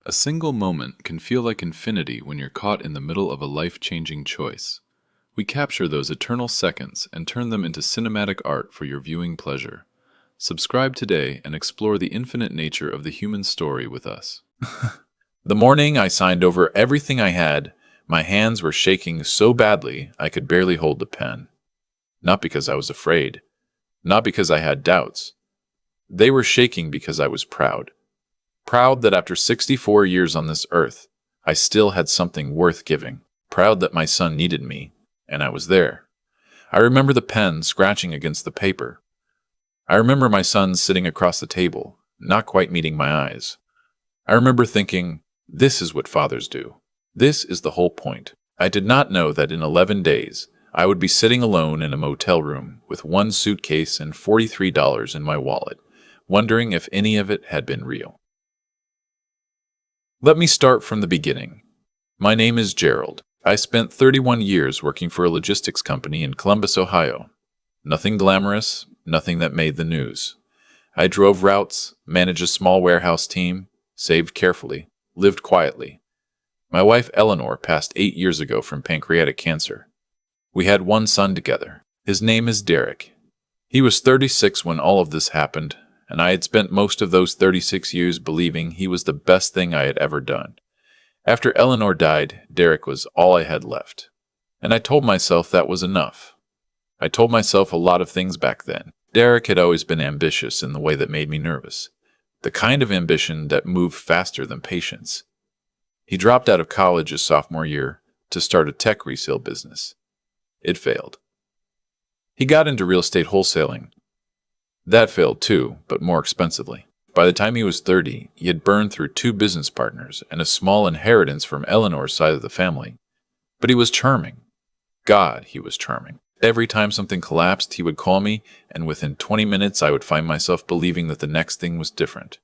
A single moment can feel like infinity when you're caught in the middle of a life-changing choice. We capture those eternal seconds and turn them into cinematic art for your viewing pleasure. Subscribe today and explore the infinite nature of the human story with us. The morning I signed over everything I had, my hands were shaking so badly I could barely hold the pen. Not because I was afraid, not because I had doubts. They were shaking because I was proud. Proud that after 64 years on this earth, I still had something worth giving. Proud that my son needed me, and I was there. I remember the pen scratching against the paper. I remember my son sitting across the table, not quite meeting my eyes. I remember thinking, this is what fathers do. This is the whole point. I did not know that in 11 days, I would be sitting alone in a motel room with one suitcase and $43 in my wallet, wondering if any of it had been real. Let me start from the beginning. My name is Gerald. I spent 31 years working for a logistics company in Columbus, Ohio. Nothing glamorous, nothing that made the news. I drove routes, managed a small warehouse team, saved carefully, lived quietly. My wife Eleanor passed 8 years ago from pancreatic cancer. We had one son together. His name is Derek. He was 36 when all of this happened, and I had spent most of those 36 years believing he was the best thing I had ever done. After Eleanor died, Derek was all I had left. And I told myself that was enough. I told myself a lot of things back then. Derek had always been ambitious in the way that made me nervous. The kind of ambition that moved faster than patience. He dropped out of college his sophomore year to start a tech resale business. It failed. He got into real estate wholesaling. That failed too, but more expensively. By the time he was 30, he had burned through 2 business partners and a small inheritance from Eleanor's side of the family. But he was charming. God, he was charming. Every time something collapsed, he would call me, and within 20 minutes I would find myself believing that the next thing was different.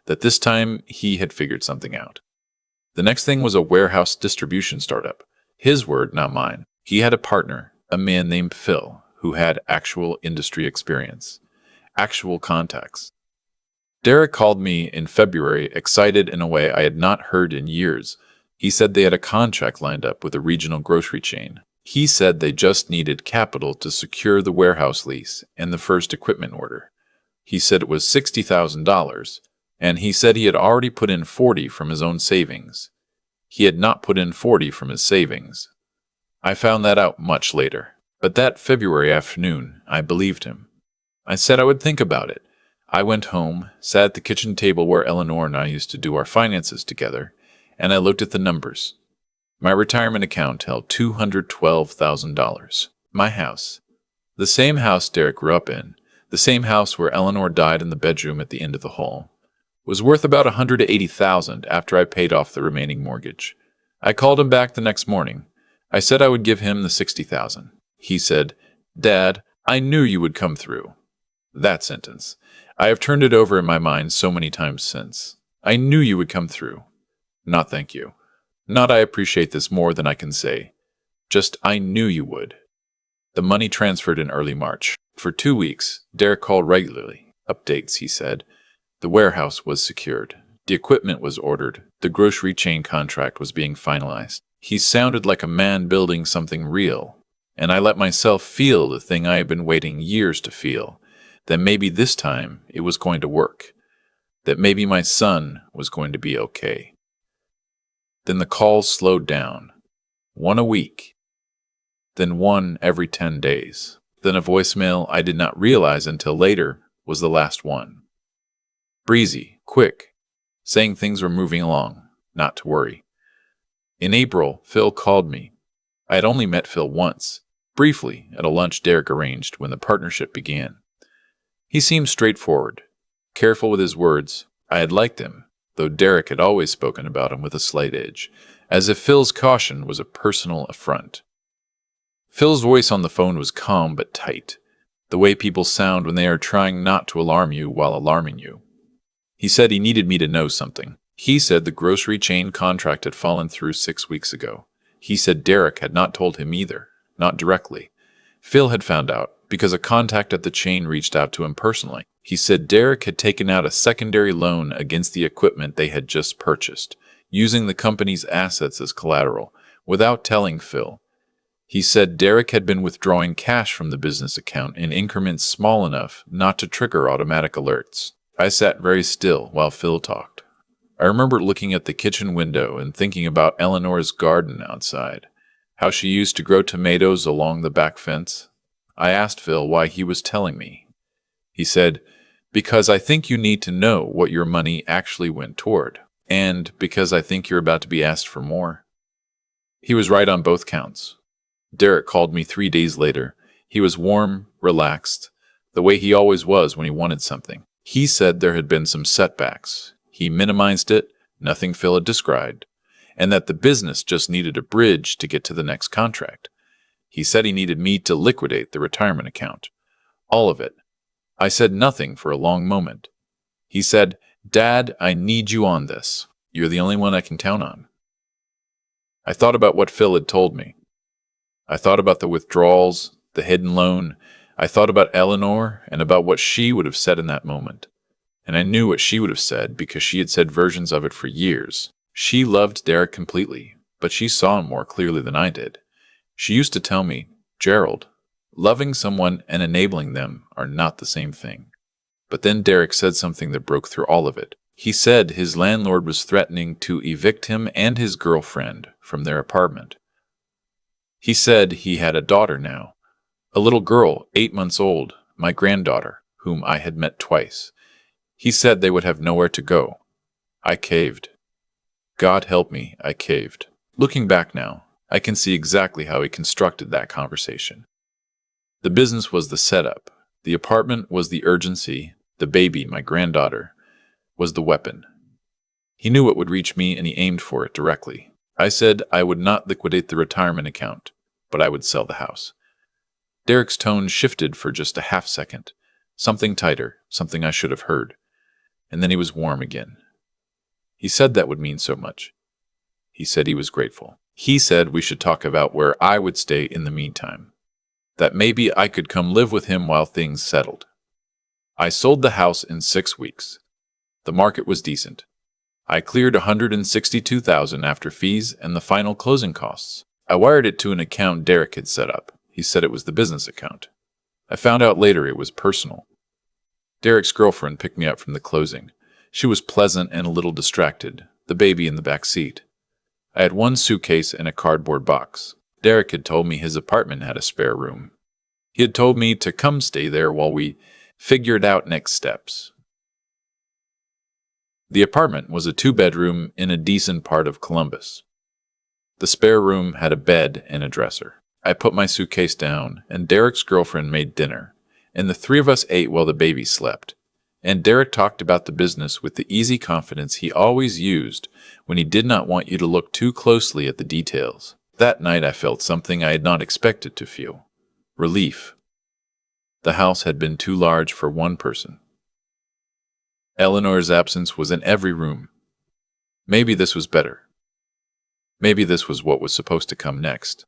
That this time he had figured something out. The next thing was a warehouse distribution startup. His word, not mine. He had a partner, a man named Phil, who had actual industry experience. Actual contacts. Derek called me in February, excited in a way I had not heard in years. He said they had a contract lined up with a regional grocery chain. He said they just needed capital to secure the warehouse lease and the first equipment order. He said it was $60,000, and he said he had already put in 40 from his own savings. He had not put in 40 from his savings. I found that out much later, but that February afternoon, I believed him. I said I would think about it. I went home, sat at the kitchen table where Eleanor and I used to do our finances together, and I looked at the numbers. My retirement account held $212,000. My house. The same house Derek grew up in, the same house where Eleanor died in the bedroom at the end of the hall, was worth about $180,000 after I paid off the remaining mortgage. I called him back the next morning. I said I would give him the $60,000. He said, "Dad, I knew you would come through." That sentence. I have turned it over in my mind so many times since. I knew you would come through. Not thank you. Not I appreciate this more than I can say. Just I knew you would. The money transferred in early March. For 2 weeks, Derek called regularly. Updates, he said. The warehouse was secured. The equipment was ordered. The grocery chain contract was being finalized. He sounded like a man building something real. And I let myself feel the thing I had been waiting years to feel. That maybe this time it was going to work. That maybe my son was going to be okay. Then the calls slowed down. 1 a week. Then 1 every 10 days. Then a voicemail I did not realize until later was the last one. Breezy, quick, saying things were moving along, not to worry. In April, Phil called me. I had only met Phil once, briefly at a lunch Derek arranged when the partnership began. He seemed straightforward, careful with his words. I had liked him, though Derek had always spoken about him with a slight edge, as if Phil's caution was a personal affront. Phil's voice on the phone was calm but tight, the way people sound when they are trying not to alarm you while alarming you. He said he needed me to know something. He said the grocery chain contract had fallen through 6 weeks ago. He said Derek had not told him either, not directly. Phil had found out, because a contact at the chain reached out to him personally. He said Derek had taken out a secondary loan against the equipment they had just purchased, using the company's assets as collateral, without telling Phil. He said Derek had been withdrawing cash from the business account in increments small enough not to trigger automatic alerts. I sat very still while Phil talked. I remember looking at the kitchen window and thinking about Eleanor's garden outside, how she used to grow tomatoes along the back fence. I asked Phil why he was telling me. He said, "Because I think you need to know what your money actually went toward, and because I think you're about to be asked for more." He was right on both counts. Derek called me 3 days later. He was warm, relaxed, the way he always was when he wanted something. He said there had been some setbacks. He minimized it, nothing Phil had described, and that the business just needed a bridge to get to the next contract. He said he needed me to liquidate the retirement account. All of it. I said nothing for a long moment. He said, "Dad, I need you on this. You're the only one I can count on." I thought about what Phil had told me. I thought about the withdrawals, the hidden loan. I thought about Eleanor and about what she would have said in that moment. And I knew what she would have said because she had said versions of it for years. She loved Derek completely, but she saw him more clearly than I did. She used to tell me, "Gerald, loving someone and enabling them are not the same thing." But then Derek said something that broke through all of it. He said his landlord was threatening to evict him and his girlfriend from their apartment. He said he had a daughter now, a little girl, 8 months old, my granddaughter, whom I had met twice. He said they would have nowhere to go. I caved. God help me, I caved. Looking back now, I can see exactly how he constructed that conversation. The business was the setup. The apartment was the urgency. The baby, my granddaughter, was the weapon. He knew it would reach me and he aimed for it directly. I said I would not liquidate the retirement account, but I would sell the house. Derek's tone shifted for just a half second. Something tighter, something I should have heard. And then he was warm again. He said that would mean so much. He said he was grateful. He said we should talk about where I would stay in the meantime. That maybe I could come live with him while things settled. I sold the house in 6 weeks. The market was decent. I cleared $162,000 after fees and the final closing costs. I wired it to an account Derek had set up. He said it was the business account. I found out later it was personal. Derek's girlfriend picked me up from the closing. She was pleasant and a little distracted, the baby in the back seat. I had one suitcase and a cardboard box. Derek had told me his apartment had a spare room. He had told me to come stay there while we figured out next steps. The apartment was a 2-bedroom in a decent part of Columbus. The spare room had a bed and a dresser. I put my suitcase down, and Derek's girlfriend made dinner, and the 3 of us ate while the baby slept. And Derek talked about the business with the easy confidence he always used when he did not want you to look too closely at the details. That night I felt something I had not expected to feel. Relief. The house had been too large for one person. Eleanor's absence was in every room. Maybe this was better. Maybe this was what was supposed to come next.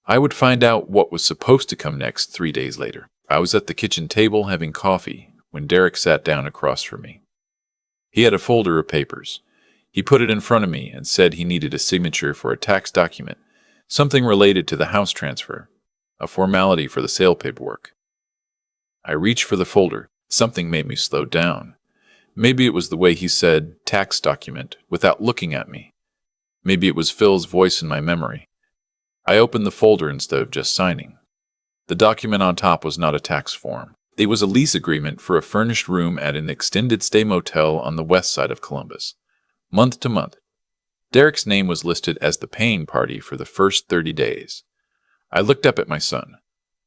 I would find out what was supposed to come next 3 days later. I was at the kitchen table having coffee when Derek sat down across from me. He had a folder of papers. He put it in front of me and said he needed a signature for a tax document, something related to the house transfer, a formality for the sale paperwork. I reached for the folder. Something made me slow down. Maybe it was the way he said tax document without looking at me. Maybe it was Phil's voice in my memory. I opened the folder instead of just signing. The document on top was not a tax form. It was a lease agreement for a furnished room at an extended stay motel on the west side of Columbus. Month to month. Derek's name was listed as the paying party for the first 30 days. I looked up at my son.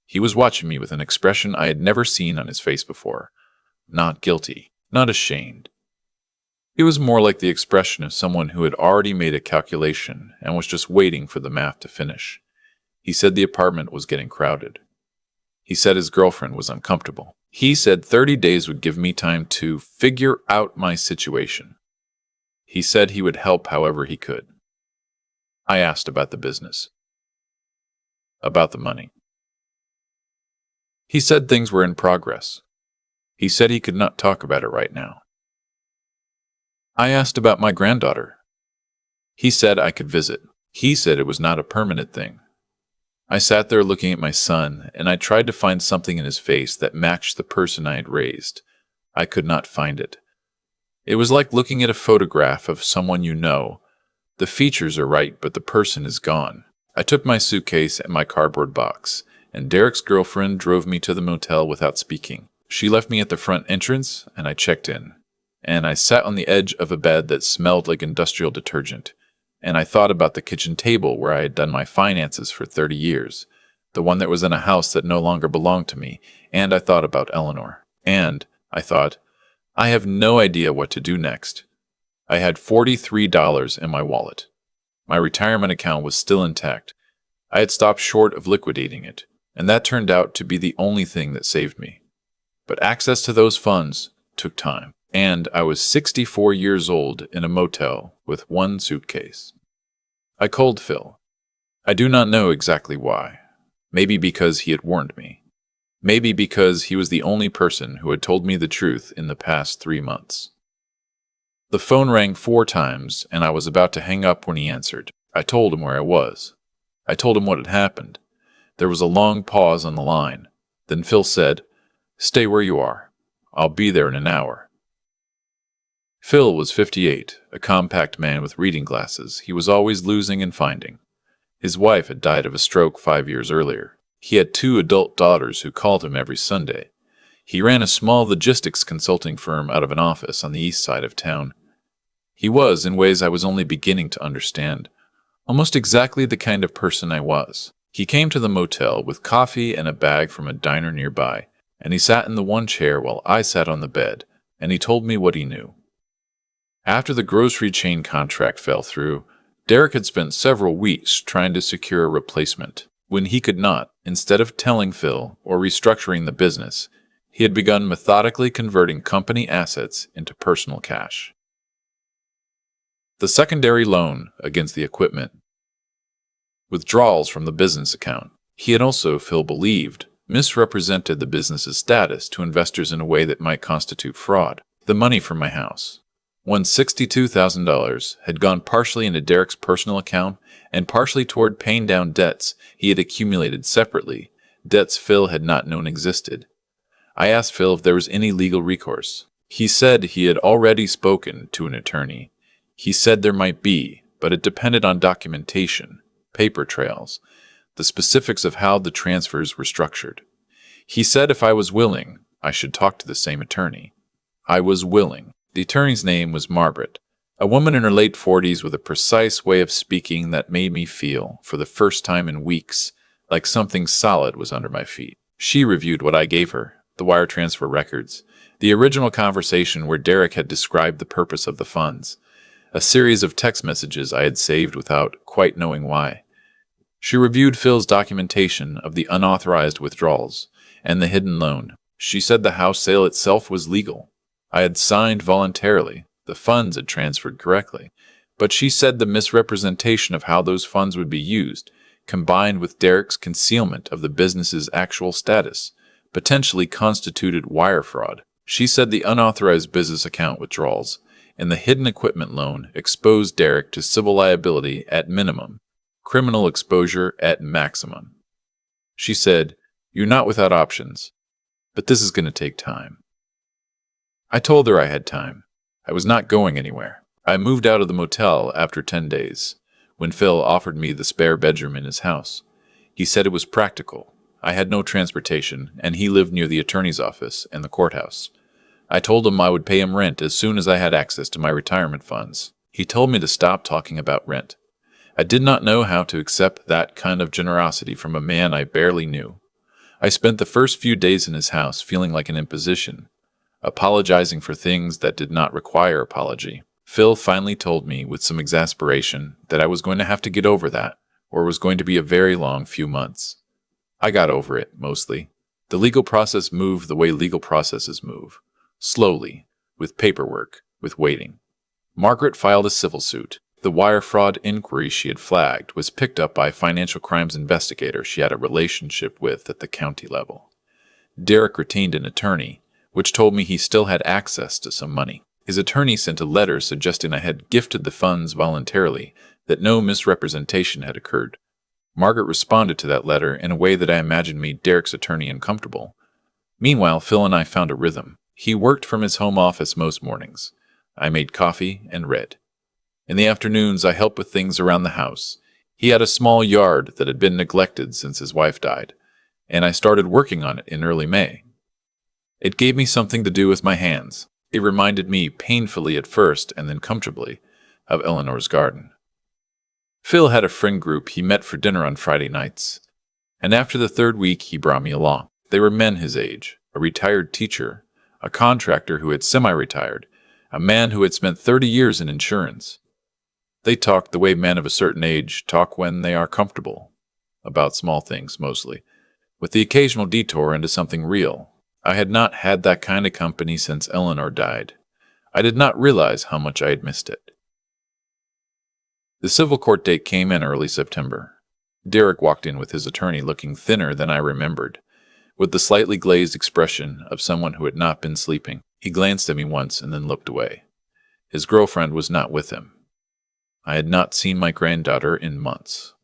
He was watching me with an expression I had never seen on his face before. Not guilty, not ashamed. It was more like the expression of someone who had already made a calculation and was just waiting for the math to finish. He said the apartment was getting crowded. He said his girlfriend was uncomfortable. He said 30 days would give me time to figure out my situation. He said he would help however he could. I asked about the business. About the money. He said things were in progress. He said he could not talk about it right now. I asked about my granddaughter. He said I could visit. He said it was not a permanent thing. I sat there looking at my son, and I tried to find something in his face that matched the person I had raised. I could not find it. It was like looking at a photograph of someone you know. The features are right, but the person is gone. I took my suitcase and my cardboard box, and Derek's girlfriend drove me to the motel without speaking. She left me at the front entrance, and I checked in. And I sat on the edge of a bed that smelled like industrial detergent. And I thought about the kitchen table where I had done my finances for 30 years, the one that was in a house that no longer belonged to me, and I thought about Eleanor. And I thought, I have no idea what to do next. I had $43 in my wallet. My retirement account was still intact. I had stopped short of liquidating it, and that turned out to be the only thing that saved me. But access to those funds took time, and I was 64 years old in a motel with one suitcase. I called Phil. I do not know exactly why. Maybe because he had warned me. Maybe because he was the only person who had told me the truth in the past 3 months. The phone rang 4 times, and I was about to hang up when he answered. I told him where I was. I told him what had happened. There was a long pause on the line. Then Phil said, "Stay where you are. I'll be there in an hour." Phil was 58, a compact man with reading glasses he was always losing and finding. His wife had died of a stroke 5 years earlier. He had 2 adult daughters who called him every Sunday. He ran a small logistics consulting firm out of an office on the east side of town. He was, in ways I was only beginning to understand, almost exactly the kind of person I was. He came to the motel with coffee and a bag from a diner nearby, and he sat in the one chair while I sat on the bed, and he told me what he knew. After the grocery chain contract fell through, Derek had spent several weeks trying to secure a replacement. When he could not, instead of telling Phil or restructuring the business, he had begun methodically converting company assets into personal cash. The secondary loan against the equipment. Withdrawals from the business account. He had also, Phil believed, misrepresented the business's status to investors in a way that might constitute fraud. The money from my house, $162,000, had gone partially into Derek's personal account and partially toward paying down debts he had accumulated separately, debts Phil had not known existed. I asked Phil if there was any legal recourse. He said he had already spoken to an attorney. He said there might be, but it depended on documentation, paper trails, the specifics of how the transfers were structured. He said if I was willing, I should talk to the same attorney. I was willing. The attorney's name was Margaret, a woman in her late 40s with a precise way of speaking that made me feel, for the first time in weeks, like something solid was under my feet. She reviewed what I gave her, the wire transfer records, the original conversation where Derek had described the purpose of the funds, a series of text messages I had saved without quite knowing why. She reviewed Phil's documentation of the unauthorized withdrawals and the hidden loan. She said the house sale itself was legal. I had signed voluntarily. The funds had transferred correctly. But she said the misrepresentation of how those funds would be used, combined with Derek's concealment of the business's actual status, potentially constituted wire fraud. She said the unauthorized business account withdrawals and the hidden equipment loan exposed Derek to civil liability at minimum, criminal exposure at maximum. She said, "You're not without options, but this is going to take time." I told her I had time. I was not going anywhere. I moved out of the motel after 10 days, when Phil offered me the spare bedroom in his house. He said it was practical. I had no transportation, and he lived near the attorney's office and the courthouse. I told him I would pay him rent as soon as I had access to my retirement funds. He told me to stop talking about rent. I did not know how to accept that kind of generosity from a man I barely knew. I spent the first few days in his house feeling like an imposition, apologizing for things that did not require apology. Phil finally told me with some exasperation that I was going to have to get over that, or it was going to be a very long few months. I got over it, mostly. The legal process moved the way legal processes move. Slowly, with paperwork, with waiting. Margaret filed a civil suit. The wire fraud inquiry she had flagged was picked up by a financial crimes investigator she had a relationship with at the county level. Derek retained an attorney, which told me he still had access to some money. His attorney sent a letter suggesting I had gifted the funds voluntarily, that no misrepresentation had occurred. Margaret responded to that letter in a way that I imagined made Derek's attorney uncomfortable. Meanwhile, Phil and I found a rhythm. He worked from his home office most mornings. I made coffee and read. In the afternoons, I helped with things around the house. He had a small yard that had been neglected since his wife died, and I started working on it in early May. It gave me something to do with my hands. It reminded me, painfully at first and then comfortably, of Eleanor's garden. Phil had a friend group he met for dinner on Friday nights, and after the third week he brought me along. They were men his age, a retired teacher, a contractor who had semi-retired, a man who had spent 30 years in insurance. They talked the way men of a certain age talk when they are comfortable, about small things mostly, with the occasional detour into something real. I had not had that kind of company since Eleanor died. I did not realize how much I had missed it. The civil court date came in early September. Derek walked in with his attorney looking thinner than I remembered, with the slightly glazed expression of someone who had not been sleeping. He glanced at me once and then looked away. His girlfriend was not with him. I had not seen my granddaughter in months.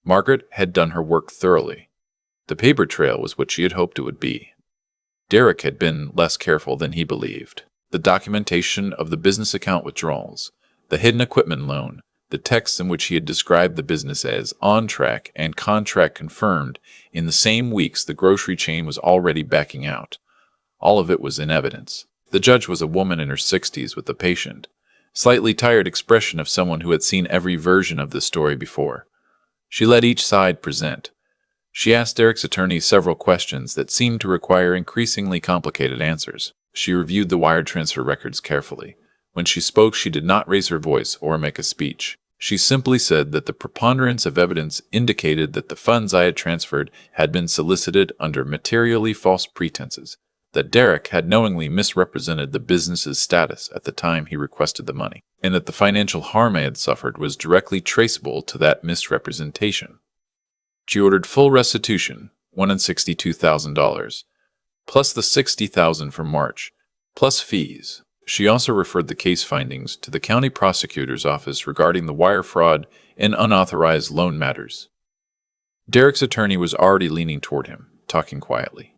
Margaret had done her work thoroughly. The paper trail was what she had hoped it would be. Derek had been less careful than he believed. The documentation of the business account withdrawals, the hidden equipment loan, the texts in which he had described the business as on track and contract confirmed in the same weeks the grocery chain was already backing out. All of it was in evidence. The judge was a woman in her 60s with a patient, slightly tired expression of someone who had seen every version of the story before. She let each side present. She asked Derek's attorney several questions that seemed to require increasingly complicated answers. She reviewed the wire transfer records carefully. When she spoke, she did not raise her voice or make a speech. She simply said that the preponderance of evidence indicated that the funds I had transferred had been solicited under materially false pretenses, that Derek had knowingly misrepresented the business's status at the time he requested the money, and that the financial harm I had suffered was directly traceable to that misrepresentation. She ordered full restitution, $162,000, plus the $60,000 from March, plus fees. She also referred the case findings to the county prosecutor's office regarding the wire fraud and unauthorized loan matters. Derek's attorney was already leaning toward him, talking quietly.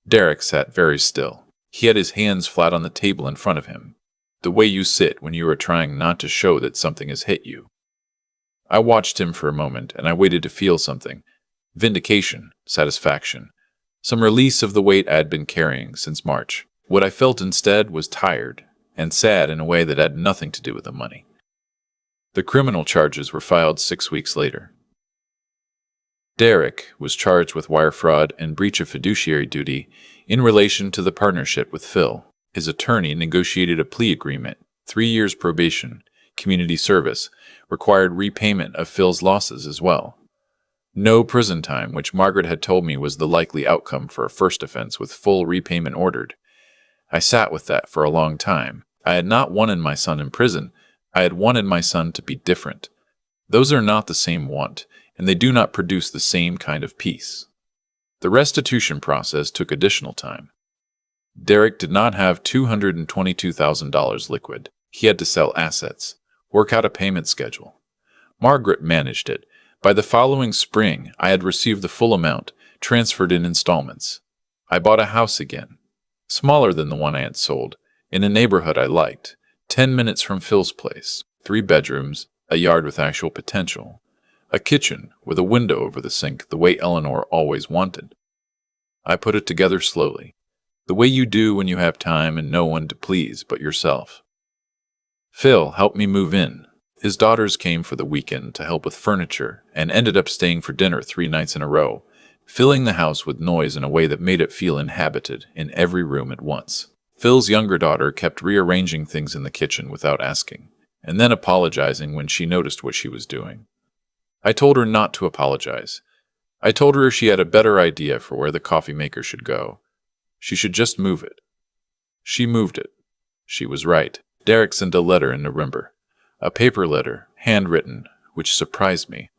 Derek sat very still. He had his hands flat on the table in front of him, the way you sit when you are trying not to show that something has hit you. I watched him for a moment, and I waited to feel something. Vindication, satisfaction, some release of the weight I had been carrying since March. What I felt instead was tired and sad in a way that had nothing to do with the money. The criminal charges were filed 6 weeks later. Derek was charged with wire fraud and breach of fiduciary duty in relation to the partnership with Phil. His attorney negotiated a plea agreement, 3 years probation, community service, required repayment of Phil's losses as well. No prison time, which Margaret had told me was the likely outcome for a first offense with full repayment ordered. I sat with that for a long time. I had not wanted my son in prison. I had wanted my son to be different. Those are not the same want, and they do not produce the same kind of peace. The restitution process took additional time. Derek did not have $222,000 liquid. He had to sell assets, work out a payment schedule. Margaret managed it. By the following spring, I had received the full amount, transferred in installments. I bought a house again, smaller than the one I had sold, in a neighborhood I liked, 10 minutes from Phil's place, 3 bedrooms, a yard with actual potential, a kitchen with a window over the sink the way Eleanor always wanted. I put it together slowly, the way you do when you have time and no one to please but yourself. Phil helped me move in. His daughters came for the weekend to help with furniture and ended up staying for dinner 3 nights in a row, filling the house with noise in a way that made it feel inhabited in every room at once. Phil's younger daughter kept rearranging things in the kitchen without asking, and then apologizing when she noticed what she was doing. I told her not to apologize. I told her she had a better idea for where the coffee maker should go. She should just move it. She moved it. She was right. Derek sent a letter in November. A paper letter, handwritten, which surprised me.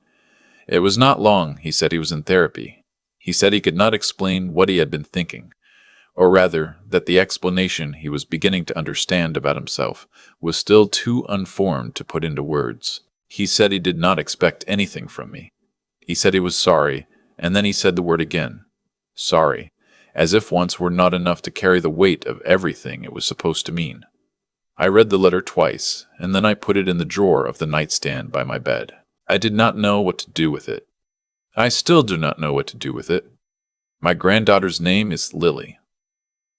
It was not long. He said he was in therapy. He said he could not explain what he had been thinking, or rather, that the explanation he was beginning to understand about himself was still too unformed to put into words. He said he did not expect anything from me. He said he was sorry, and then he said the word again, sorry, as if once were not enough to carry the weight of everything it was supposed to mean. I read the letter twice, and then I put it in the drawer of the nightstand by my bed. I did not know what to do with it. I still do not know what to do with it. My granddaughter's name is Lily.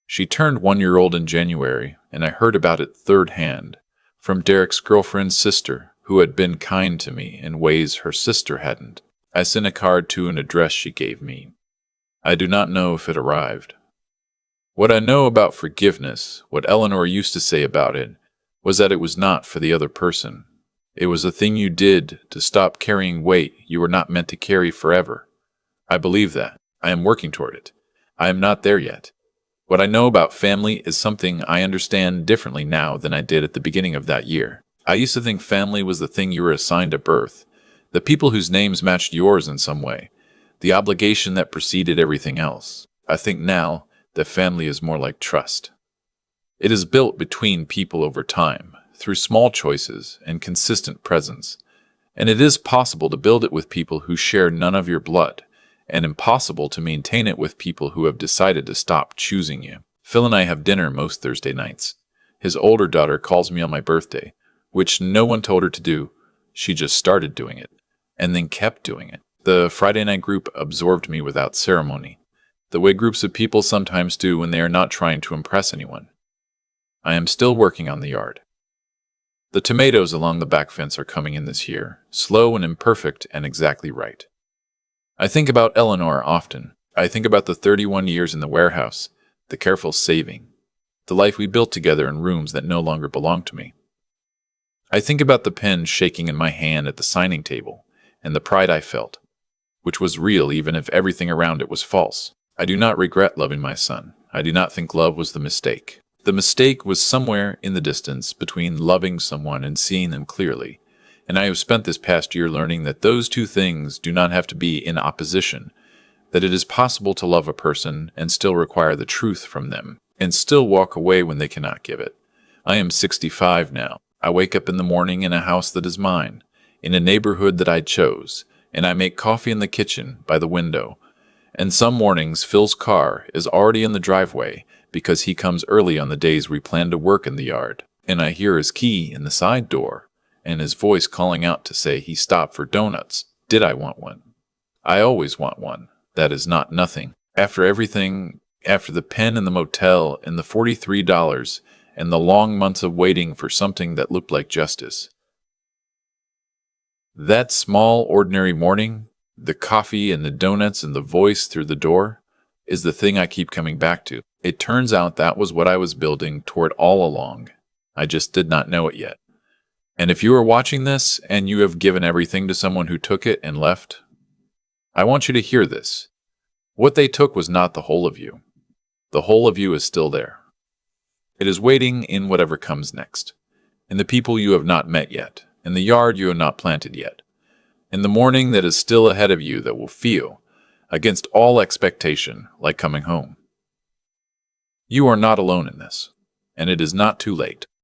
She turned 1 year old in January, and I heard about it third hand, from Derek's girlfriend's sister, who had been kind to me in ways her sister hadn't. I sent a card to an address she gave me. I do not know if it arrived. What I know about forgiveness, what Eleanor used to say about it, was that it was not for the other person. It was a thing you did to stop carrying weight you were not meant to carry forever. I believe that. I am working toward it. I am not there yet. What I know about family is something I understand differently now than I did at the beginning of that year. I used to think family was the thing you were assigned at birth, the people whose names matched yours in some way, the obligation that preceded everything else. I think now that family is more like trust. It is built between people over time, through small choices and consistent presence, and it is possible to build it with people who share none of your blood, and impossible to maintain it with people who have decided to stop choosing you. Phil and I have dinner most Thursday nights. His older daughter calls me on my birthday, which no one told her to do. She just started doing it, and then kept doing it. The Friday night group absorbed me without ceremony, the way groups of people sometimes do when they are not trying to impress anyone. I am still working on the yard. The tomatoes along the back fence are coming in this year, slow and imperfect and exactly right. I think about Eleanor often. I think about the 31 years in the warehouse, the careful saving, the life we built together in rooms that no longer belong to me. I think about the pen shaking in my hand at the signing table, and the pride I felt, which was real even if everything around it was false. I do not regret loving my son. I do not think love was the mistake. The mistake was somewhere in the distance between loving someone and seeing them clearly, and I have spent this past year learning that those two things do not have to be in opposition, that it is possible to love a person and still require the truth from them, and still walk away when they cannot give it. I am 65 now. I wake up in the morning in a house that is mine, in a neighborhood that I chose, and I make coffee in the kitchen by the window. And some mornings Phil's car is already in the driveway because he comes early on the days we plan to work in the yard, and I hear his key in the side door, and his voice calling out to say he stopped for donuts. Did I want one? I always want one. That is not nothing. After everything, after the pen in the motel and the $43 and the long months of waiting for something that looked like justice. That small, ordinary morning, the coffee and the donuts and the voice through the door, is the thing I keep coming back to. It turns out that was what I was building toward all along. I just did not know it yet. And if you are watching this and you have given everything to someone who took it and left, I want you to hear this. What they took was not the whole of you. The whole of you is still there. It is waiting in whatever comes next, in the people you have not met yet, in the yard you have not planted yet, in the morning that is still ahead of you that will feel, against all expectation, like coming home. You are not alone in this, and it is not too late.